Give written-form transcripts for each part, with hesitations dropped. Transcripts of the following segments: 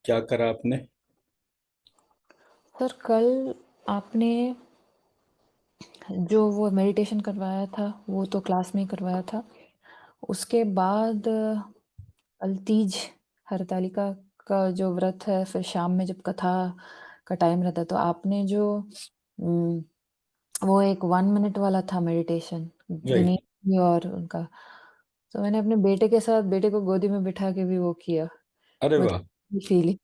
क्या करा आपने? सर कल आपने जो वो मेडिटेशन करवाया था वो तो क्लास में ही करवाया था। उसके बाद कल तीज हरतालिका का जो व्रत है, फिर शाम में जब कथा का टाइम रहता है तो आपने जो उम, वो एक 1 मिनट वाला था मेडिटेशन गणेश राइट। जी और उनका, तो मैंने अपने बेटे के साथ बेटे को गोदी में बिठा के भी वो किया। अरे मुझे वाह। फीलिंग,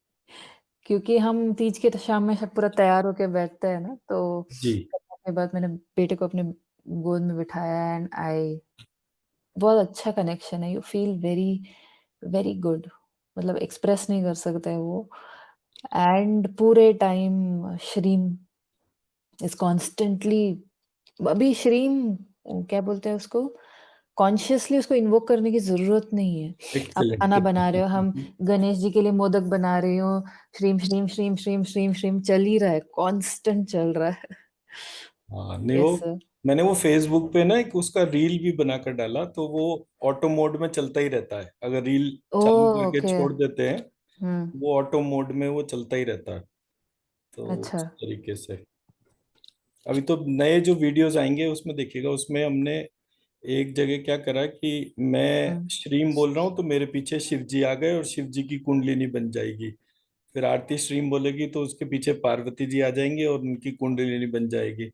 क्योंकि हम तीज के तो शाम में सब पूरा तैयार होके बैठते हैं ना, तो जी। कथा के बाद मैंने बेटे को अपने गोद में बिठाया एंड आई बहुत अच्छा कनेक्शन है। You feel very very good, मतलब एक्सप्रेस नहीं कर सकते वो। एंड पूरे टाइम श्रीम इज कॉन्स्टेंटली, अभी श्रीम क्या बोलते हैं उसको, कॉन्शियसली उसको इन्वोक करने की जरूरत नहीं है। आप एक्सेलेंट। खाना बना रहे हो, हम गणेश जी के लिए मोदक बना रही हो, श्रीम श्रीम श्रीम श्रीम श्रीम श्रीम चल ही रहा है, कांस्टेंट चल रहा है। हाँ, नहीं वो यस सर। मैंने वो फेसबुक पे ना एक उसका रील भी बनाकर डाला, तो वो ऑटो मोड में चलता ही रहता है। अगर रील ओ चालू करके ओके। छोड़ देते हैं, हम्म। वो ऑटो मोड में वो चलता ही रहता है। तो अच्छा। उस तरीके से अभी तो नए जो वीडियोस आएंगे उसमें देखिएगा, उसमें हमने एक जगह क्या करा कि मैं हम्म। श्रीम बोल रहा हूँ तो मेरे पीछे शिव जी आ गए और शिव जी की कुंडलिनी बन जाएगी। फिर आरती श्रीम बोलेगी तो उसके पीछे पार्वती जी आ जाएंगे और उनकी कुंडलिनी बन जाएगी।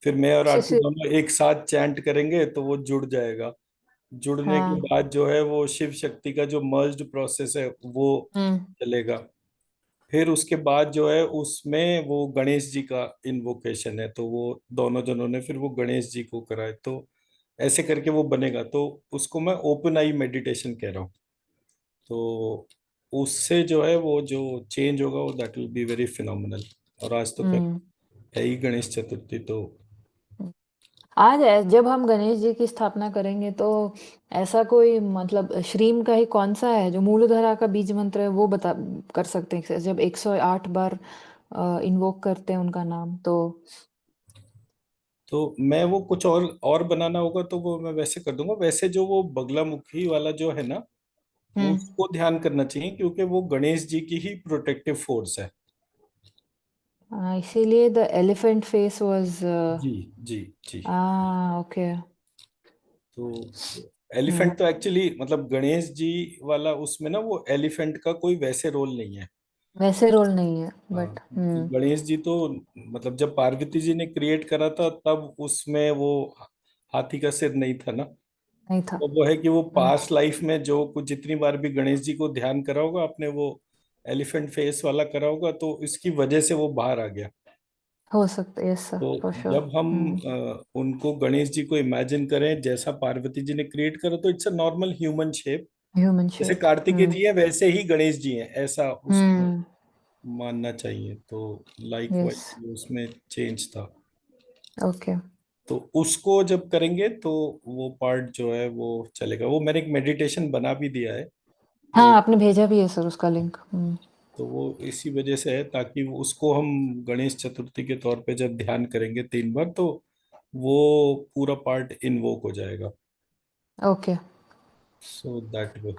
फिर मैं और आरती शिशिर। दोनों एक साथ चैंट करेंगे तो वो जुड़ जाएगा। जुड़ने के हाँ। बाद जो है वो शिव शक्ति का जो मर्ज्ड प्रोसेस है वो हम्म। चलेगा। फिर उसके बाद जो है उसमें वो गणेश जी का इन्वोकेशन है, तो वो दोनों जनों ने फिर वो गणेश जी को कराए, तो ऐसे करके वो बनेगा। तो उसको मैं ओपन आई मेडिटेशन कह रहा हूँ। तो उससे जो है वो जो चेंज होगा वो that will be very phenomenal. और आज तो खैर हम्म। है ही गणेश चतुर्थी, तो आज जब हम गणेश जी की स्थापना करेंगे तो ऐसा कोई मतलब श्रीम का ही कौन सा है जो मूलधरा का बीज मंत्र है वो बता कर सकते हैं जब 108 बार इन्वोक करते हैं उनका नाम तो। मैं वो कुछ और बनाना होगा तो वो मैं वैसे कर दूंगा। वैसे जो वो बगलामुखी वाला जो है ना, हम्म। उसको ध्यान करना चाहिए क्योंकि वो गणेश जी की ही प्रोटेक्टिव फोर्स है। इसीलिए द एलिफेंट फेस वाज। जी जी जी। ओके। तो हम्म। एलिफेंट तो एक्चुअली मतलब गणेश जी वाला, उसमें ना वो एलिफेंट का कोई वैसे रोल नहीं है। वैसे रोल नहीं है हाँ, बट गणेश जी तो मतलब जब पार्वती जी ने क्रिएट करा था तब उसमें वो हाथी का सिर नहीं था ना। नहीं था। तो वो है कि वो हम्म। पास्ट लाइफ में जो कुछ जितनी बार भी गणेश जी को ध्यान करा होगा आपने, वो एलिफेंट फेस वाला करा होगा, तो इसकी वजह से वो बाहर आ गया। हो सकता है, यस सर, तो फॉर श्योर। जब हम उनको गणेश जी को इमेजिन करें जैसा पार्वती जी ने क्रिएट करा, तो it's a normal human shape. Human जैसे शेप। कार्तिकेय हम्म। जी हैं वैसे ही गणेश जी हैं, ऐसा उसमें हम्म। मानना चाहिए। तो लाइक यस। वाइज उसमें चेंज था। ओके। तो उसको जब करेंगे तो वो पार्ट जो है वो चलेगा। वो मैंने एक मेडिटेशन बना भी दिया है। वो हाँ, आपने भेजा भी है सर उसका लिंक। तो वो इसी वजह से है ताकि उसको हम गणेश चतुर्थी के तौर पे जब ध्यान करेंगे 3 बार, तो वो पूरा पार्ट इन्वोक हो जाएगा। ओके। So that way.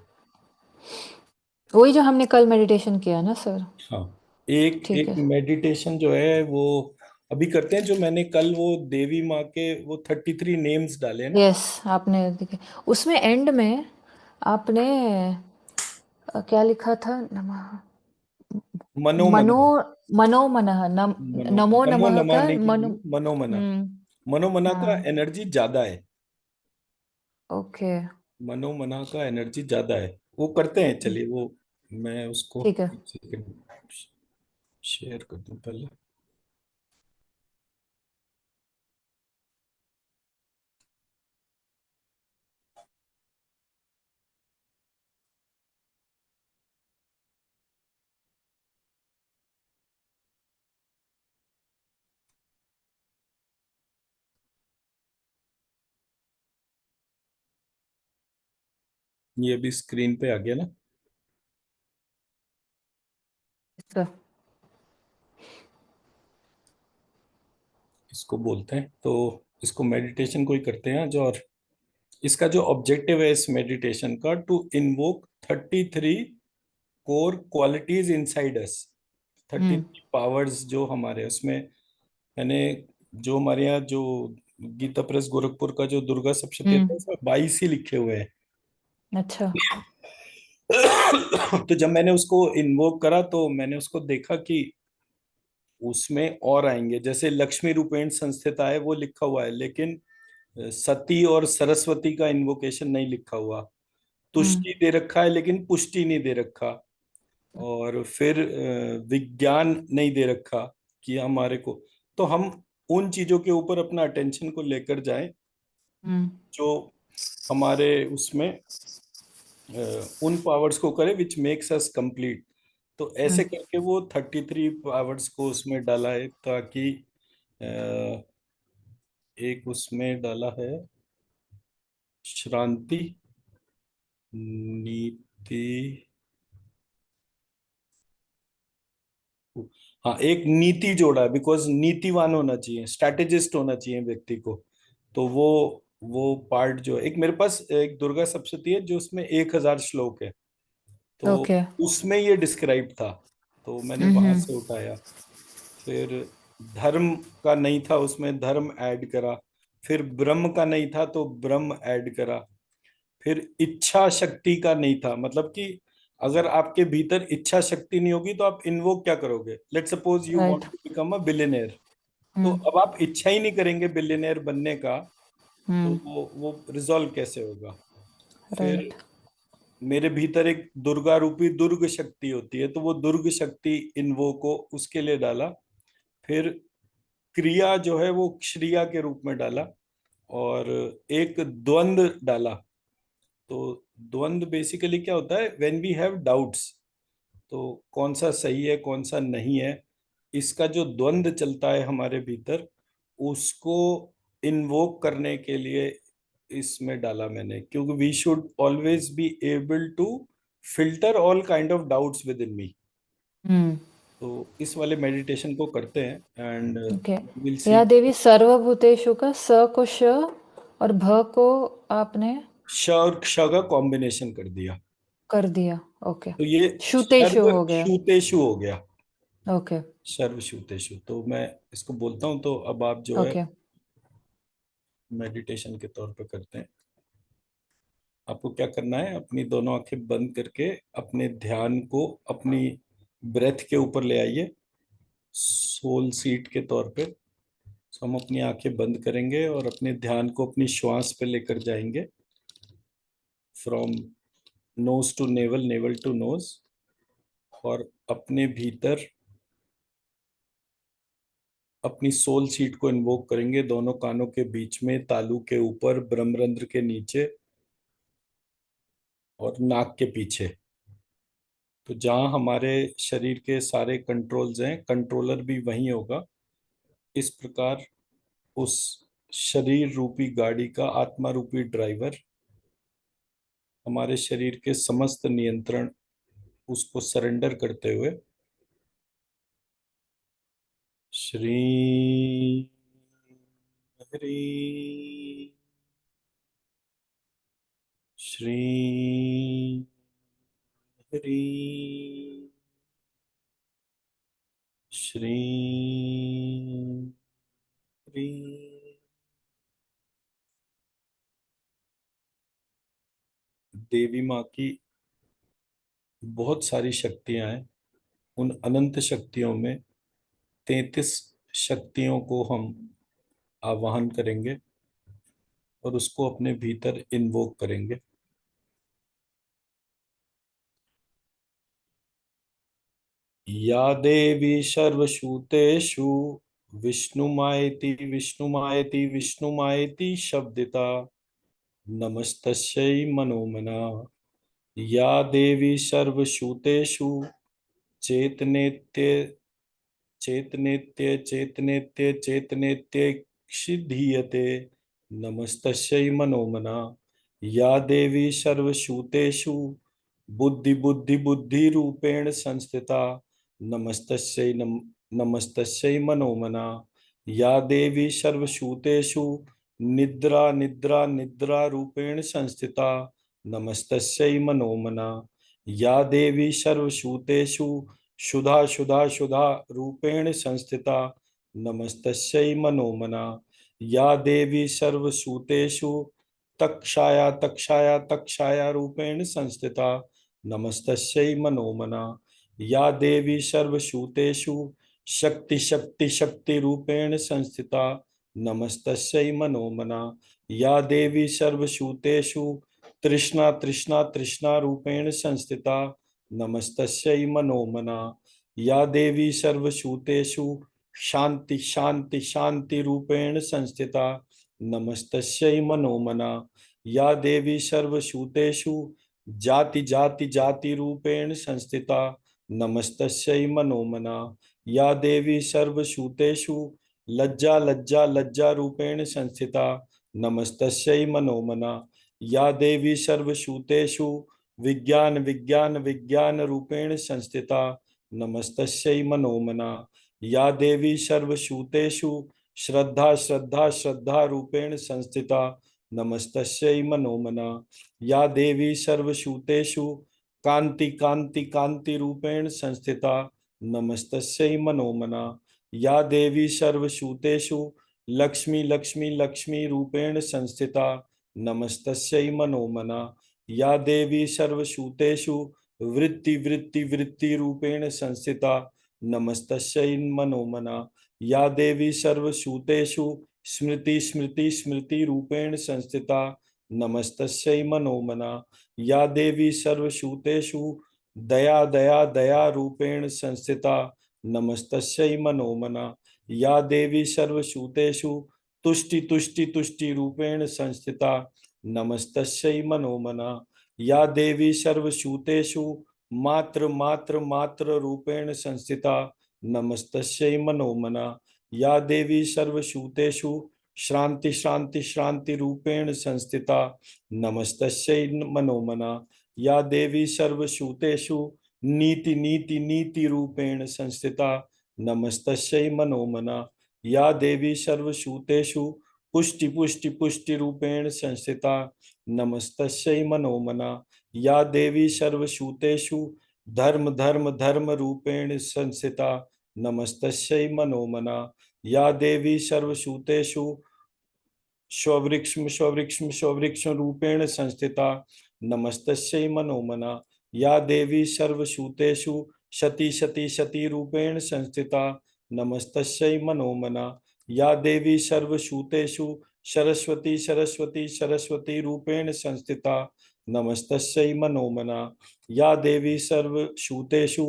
वही जो हमने कल मेडिटेशन किया ना सर। हाँ, एक ठीक एक है। मेडिटेशन जो है वो अभी करते हैं। जो मैंने कल वो देवी माँ के वो 33 नेम्स डाले हैं ना। यस। आपने उसमें एंड में आपने क्या लिखा था, नमः मनो मन, मनो मनो मनः मनो नमो नमो नमः नमा का नहीं मनो। बोलिए, मनो मना। हम्म। मनो मना का हाँ। एनर्जी ज्यादा है। ओके। मनो मना का एनर्जी ज्यादा है। वो करते हैं, चलिए वो मैं उसको ठीक है। एक सेकंड शेयर कर दूं पहले। ये भी स्क्रीन पे आ गया ना। सर। इसको बोलते हैं, तो इसको मेडिटेशन को ही करते हैं जो। और इसका जो ऑब्जेक्टिव है इस मेडिटेशन का, to invoke 33 core qualities inside us, thirty हुँ, पावर्स जो हमारे उसमें, मैंने जो हमारे यहाँ जो गीता प्रेस गोरखपुर का जो दुर्गा सप्तशती है हुँ, उसमें 22 ही लिखे हुए हैं। अच्छा, तो जब मैंने उसको इन्वोक करा तो मैंने उसको देखा कि उसमें और आएंगे, जैसे लक्ष्मी रूपेण संस्थिता है वो लिखा हुआ है, लेकिन सती और सरस्वती का इन्वोकेशन नहीं लिखा हुआ। हुँ, तुष्टि दे रखा है लेकिन पुष्टि नहीं दे रखा। और फिर विज्ञान नहीं दे रखा कि हमारे को, तो हम उन चीजों के ऊपर अपना अटेंशन को लेकर जाएं हुँ, जो हमारे उसमें उन पावर्स को करे विच मेक्स अस कंप्लीट। तो हुँ, ऐसे करके वो 33 पावर्स को उसमें डाला है, ताकि अ, एक उसमें डाला है श्रांति, नीति, हाँ एक नीति जोड़ा है, बिकॉज नीतिवान होना चाहिए, स्ट्रैटेजिस्ट होना चाहिए व्यक्ति को। तो वो पार्ट जो एक मेरे पास एक दुर्गा सप्तशती है जो उसमें 1000 श्लोक है, तो ओके। उसमें ये डिस्क्राइब था, तो मैंने हुँ, वहां हुँ, से उठाया। फिर धर्म का नहीं था उसमें, धर्म ऐड करा। फिर ब्रह्म का नहीं था तो ब्रह्म ऐड करा। फिर इच्छा शक्ति का नहीं था, मतलब कि अगर आपके भीतर इच्छा शक्ति नहीं होगी तो आप इन्वोक क्या करोगे? Let suppose you want right. To become a billionaire, तो हुँ, अब आप इच्छा ही नहीं करेंगे बिलियनर बनने का, तो हुँ, वो रिजॉल्व कैसे होगा? फिर राइट। मेरे भीतर एक दुर्गा रूपी दुर्ग शक्ति होती है, तो वो दुर्ग शक्ति इन्वोक को उसके लिए डाला। फिर क्रिया जो है वो क्रिया के रूप में डाला, और एक द्वंद्व डाला। तो द्वंद्व बेसिकली क्या होता है? व्हेन वी हैव डाउट्स, तो कौन सा सही है कौन सा नहीं है, इसका जो द्वंद्व चलता है हमारे भीतर, उसको इन्वोक करने के लिए इसमें डाला मैंने, क्योंकि we should always be able to filter all kind of doubts within me. हुँ, तो इस वाले मेडिटेशन को करते हैं एंड ओके। Will see. या देवी सर्वभूतेषु का स को श और भ को आपने श और क्ष का कॉम्बिनेशन कर दिया, कर दिया, ओके। तो ये श्रुतेषु सर्व हो गया, शूतेषु हो गया। ओके, सर्व शूतेषु, तो मैं इसको बोलता हूँ, तो अब आप जो है ओके, मेडिटेशन के तौर पे करते हैं। आपको क्या करना है? अपनी दोनों आंखें बंद करके अपने ध्यान को अपनी ब्रेथ के ऊपर ले आइए, सोल सीट के तौर पे। तो हम अपनी आंखें बंद करेंगे और अपने ध्यान को अपनी श्वास पे लेकर जाएंगे, from nose to navel, navel to nose. और अपने भीतर अपनी सोल सीट को इन्वोक करेंगे, दोनों कानों के बीच में, तालू के ऊपर, ब्रह्मरंध्र के नीचे और नाक के पीछे। तो जहाँ हमारे शरीर के सारे कंट्रोल्स हैं, कंट्रोलर भी वहीं होगा। इस प्रकार उस शरीर रूपी गाड़ी का आत्मा रूपी ड्राइवर हमारे शरीर के समस्त नियंत्रण उसको सरेंडर करते हुए, श्री हरि, श्री हरि, श्री हरि। देवी माँ की बहुत सारी शक्तियां हैं, उन अनंत शक्तियों में 33 शक्तियों को हम आवाहन करेंगे और उसको अपने भीतर इन्वोक करेंगे। या देवी सर्वसूतेषु विष्णुमायेति विष्णुमायेति विष्णुमायेति शब्दिता, नमस्तस्यै मनोमना। या देवी सर्वसूतेषु चेतनेत्य चेतनेत्य चेतनेत्य चेतनेत्य क्षिधीयते, नमस्तस्यै मनोमना। या देवी सर्वसूतेषु बुद्धि बुद्धि बुद्धि रूपेण संस्थिता, नमस्तस्यै नमस्तस्यै मनोमना। या देवी सर्वसूतेषु निद्रा निद्रा निद्रा रूपेण संस्थिता, नमस्तस्यै मनोमना। या देवी सर्वसूतेषु शुधा शुधा शुधा रूपेण संस्थिता नमस्तस्यै मनोमना। या देवी सर्वसूतेषु तक्षाया तक्षाया तक्षाया रूपेण संस्थिता नमस्तस्यै मनोमना। या देवी सर्वसूतेषु शक्ति शक्ति शक्ति रूपेण संस्थिता नमस्तस्यै मनोमना। या देवी सर्वसूतेषु तृष्णा तृष्णा तृष्णा रूपेण संस्थिता नमस्तस्यै मनोमना। या देवी सर्वसूतेषु शांति शांति शांति रूपेण संस्थिता नमस्तस्यै मनोमना। या देवी सर्वसूतेषु जाति जाति जाति रूपेण संस्थिता नमस्तस्यै मनोमना। या देवी सर्वसूतेषु लज्जा लज्जा लज्जा रूपेण संस्थिता नमस्तस्यै मनोमना। या देवी सर्वसूतेषु विज्ञान विज्ञान विज्ञान रूपेण संस्थिता नमस्तस्यै मनोमना। या देवी सर्वसूतेषु श्रद्धा श्रद्धा श्रद्धा रूपेण संस्थिता नमस्तस्यै मनोमना। या देवी सर्वसूतेषु कांति कांति कांति रूपेण संस्थिता नमस्तस्यै मनोमना। या देवी सर्वसूतेषु लक्ष्मी लक्ष्मी लक्ष्मी रूपेण संस्थिता नमस्तस्यै मनोमना। या देवी सर्वसूतेषु वृत्ति वृत्ति वृत्ति रूपेण संस्थिता नमस्तस्यै मनोमना। या देवी सर्वसूतेषु स्मृति स्मृति स्मृति रूपेण संस्थिता नमस्तस्यै मनोमना। या देवी सर्वसूतेषु दया दया दया रूपेण संस्थिता नमस्तस्यै मनोमना। या देवी सर्वसूतेषु तुष्टि तुष्टि तुष्टि रूपेण संस्थिता नमस्तस्यै मनोमना। या देवी सर्वसूतेषु मात्र मात्र मात्र रूपेण संस्थिता नमस्तस्यै मनोमना। या देवी सर्वसूतेषु श्रांति श्रांति श्रांति रूपेण संस्थिता नमस्तस्यै मनोमना। या देवी सर्वसूतेषु नीति नीति नीति रूपेण संस्थिता नमस्तस्यै मनोमना। या देवी सर्वसूतेषु पुष्टि पुष्टि पुष्टि रूपेण संस्थिता नमस्तस्यै मनोमना। या देवी सर्वसूतेषु धर्म धर्म धर्म रूपेण संस्थिता नमस्तस्यै मनोमना। या देवी सर्वसूतेषु स्ववृक्ष्म स्ववृक्ष्म स्ववृक्ष रूपेण संस्थिता नमस्तस्यै मनोमना। या देवी सर्वसूतेषु सती सती सती रूपेण संस्थिता नमस्तस्यै मनोमना। या देवी सर्वसूतेषु सरस्वती सरस्वती सरस्वती रूपेण संस्थिता नमस्तस्यै मनोमना। या देवी सर्वसूतेषु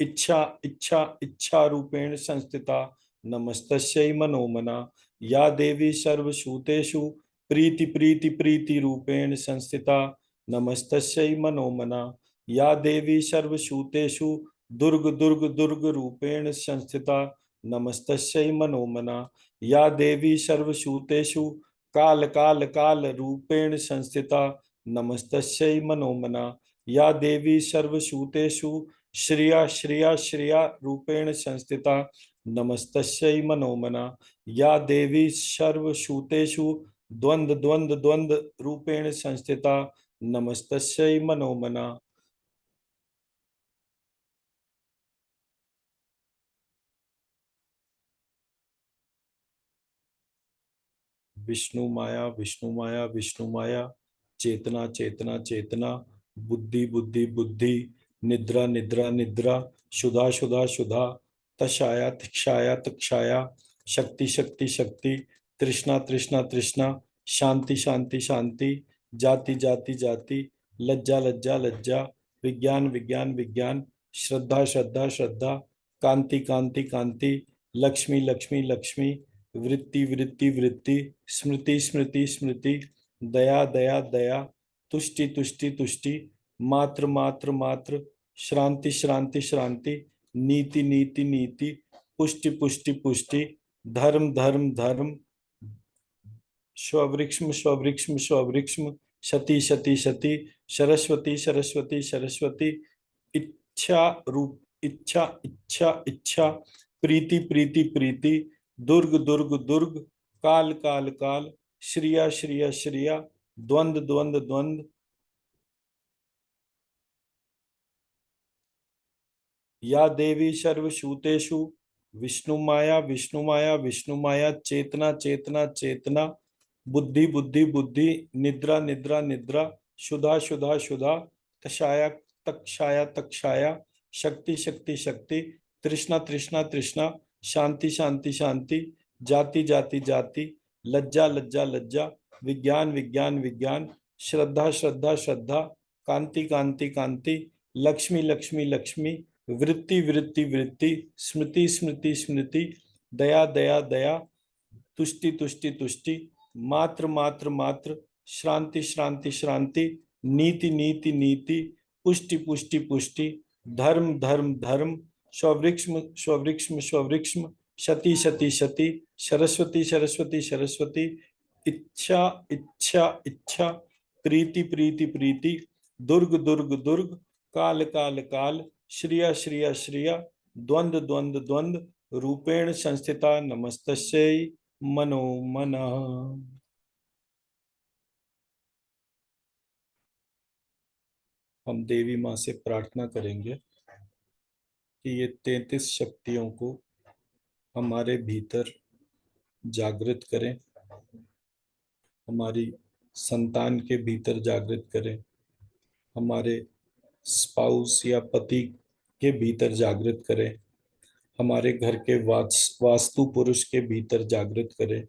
इच्छा इच्छा इच्छा रूपेण संस्थिता नमस्तस्यै मनोमना। या देवी सर्वसूतेषु प्रीति प्रीति प्रीति रूपेण संस्थिता नमस्तस्यै मनोमना। या देवी सर्वसूतेषु दुर्ग दुर्ग दुर्ग रूपेण संस्थिता नमस्तस्यै मनोमना। या देवी सर्वसूतेषु काल काल काल रूपेण संस्थिता नमस्तस्यै मनोमना। या देवी सर्वसूतेषु श्रिया श्रिया श्रिया रूपेण संस्थिता नमस्तस्यै मनोमना। या देवी सर्वसूतेषु द्वंद्व द्वंद्व द्वंद्व रूपेण संस्थिता नमस्तस्यै मनोमना। विष्णु माया विष्णु माया विष्णु माया चेतना चेतना चेतना बुद्धि बुद्धि बुद्धि निद्रा निद्रा निद्रा शुदा शुदा शुदा तछाया तिक्षाया तक्षाया शक्ति शक्ति शक्ति तृष्णा तृष्णा तृष्णा शांति शांति शांति जाति जाति जाति लज्जा लज्जा लज्जा विज्ञान विज्ञान विज्ञान श्रद्धा श्रद्धा श्रद्धा कांति कांति कांति लक्ष्मी लक्ष्मी लक्ष्मी वृत्ति वृत्ति वृत्ति स्मृति स्मृति स्मृति दया दया दया तुष्टि तुष्टि तुष्टि मात्र मात्र मात्र श्रांति श्रांति श्रांति नीति नीति नीति पुष्टि पुष्टि पुष्टि धर्म धर्म धर्म स्ववृक्ष्म स्ववृक्ष्म स्ववृक्ष्म सती सती सती सरस्वती सरस्वती सरस्वती इच्छा रूप इच्छा इच्छा इच्छा प्रीति प्रीति प्रीति दुर्ग दुर्ग दुर्ग काल काल काल श्रिया श्रिया श्रिया द्वंद द्वंद द्वंद या देवी सर्वभूतेषु विष्णुमाया विष्णुमाया विष्णुमाया चेतना चेतना चेतना बुद्धि बुद्धि बुद्धि निद्रा निद्रा निद्रा शुदा शुदा शुदा तक्षाया तक्षाया तक्षाया शक्ति शक्ति शक्ति तृष्णा तृष्णा तृष्णा शांति शांति शांति जाति जाति जाति लज्जा लज्जा लज्जा विज्ञान विज्ञान विज्ञान श्रद्धा श्रद्धा श्रद्धा कांति कांति कांति लक्ष्मी लक्ष्मी लक्ष्मी वृत्ति वृत्ति वृत्ति स्मृति स्मृति स्मृति दया दया दया तुष्टि तुष्टि तुष्टि मात्र मात्र मात्र श्रांति श्रांति श्रांति नीति नीति नीति पुष्टि पुष्टि पुष्टि धर्म धर्म धर्म स्ववृक्ष्म स्ववृक्ष्म स्ववृक्ष्म शति शति शति सरस्वती सरस्वती सरस्वती इच्छा इच्छा इच्छा प्रीति प्रीति प्रीति दुर्ग दुर्ग दुर्ग काल काल काल श्रिया श्रिया श्रिया द्वंद्व द्वंद्व द्वंद्व रूपेण संस्थिता नमस्तस्यै मनो मनः। हम देवी माँ से प्रार्थना करेंगे कि ये 33 शक्तियों को हमारे भीतर जागृत करें, हमारी संतान के भीतर जागृत करें, हमारे स्पाउस या पति के भीतर जागृत करें, हमारे घर के वास्तु पुरुष के भीतर जागृत करें,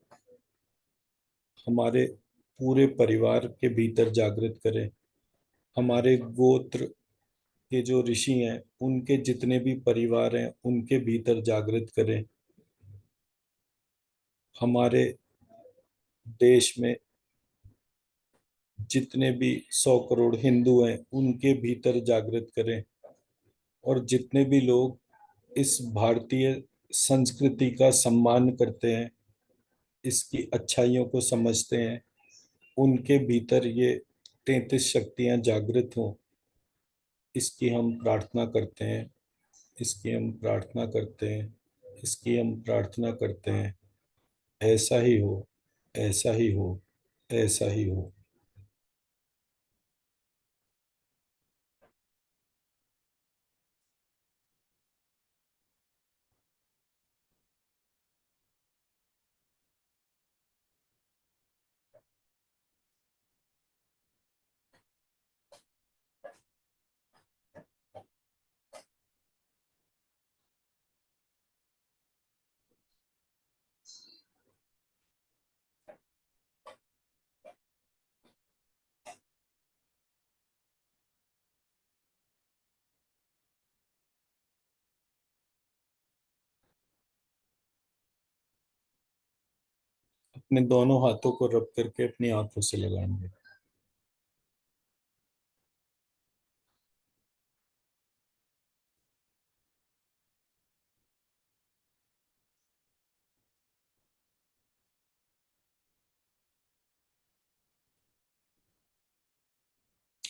हमारे पूरे परिवार के भीतर जागृत करें, हमारे गोत्र के जो ऋषि हैं उनके जितने भी परिवार हैं उनके भीतर जागृत करें, हमारे देश में जितने भी 100 करोड़ हिंदू हैं उनके भीतर जागृत करें, और जितने भी लोग इस भारतीय संस्कृति का सम्मान करते हैं, इसकी अच्छाइयों को समझते हैं, उनके भीतर ये 33 शक्तियां जागृत हों, इसकी हम प्रार्थना करते हैं, इसकी हम प्रार्थना करते हैं, इसकी हम प्रार्थना करते हैं। ऐसा ही हो, ऐसा ही हो, ऐसा ही हो। अपने दोनों हाथों को रब करके अपनी आंखों से लगाएंगे।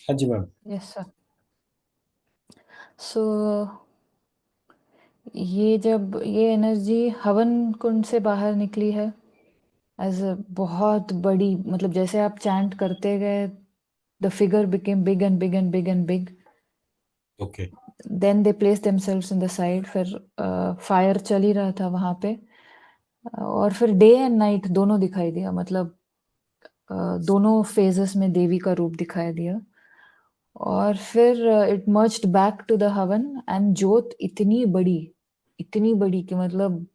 हाँ जी मैम। Yes sir. सो ये जब ये एनर्जी हवन कुंड से बाहर निकली है एज अ बहुत बड़ी, मतलब जैसे आप चैंट करते गए, the figure became big and big and big and big. Okay. Then they place themselves in the side. फिर फायर चल ही रहा था वहां पे, और फिर डे एंड नाइट दोनों दिखाई दिया, मतलब दोनों फेजेस में देवी का रूप दिखाई दिया। और फिर it merged back to the havan, and जोत इतनी बड़ी कि मतलब,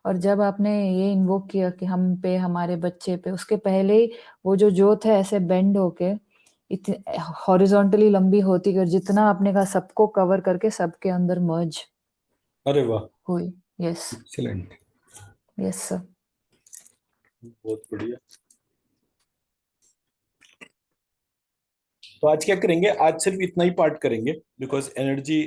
और जब आपने ये इन्वोक किया कि हम पे, हमारे बच्चे पे, उसके पहले ही वो जो जोत है ऐसे बेंड होके हॉरिजॉन्टली लंबी होती गई, जितना आपने कहा सबको कवर करके सबके अंदर मर्ज अरे वाह। हुई। यस। एक्सीलेंट। Yes sir. बहुत बढ़िया। तो आज क्या करेंगे, आज सिर्फ इतना ही पार्ट करेंगे बिकॉज एनर्जी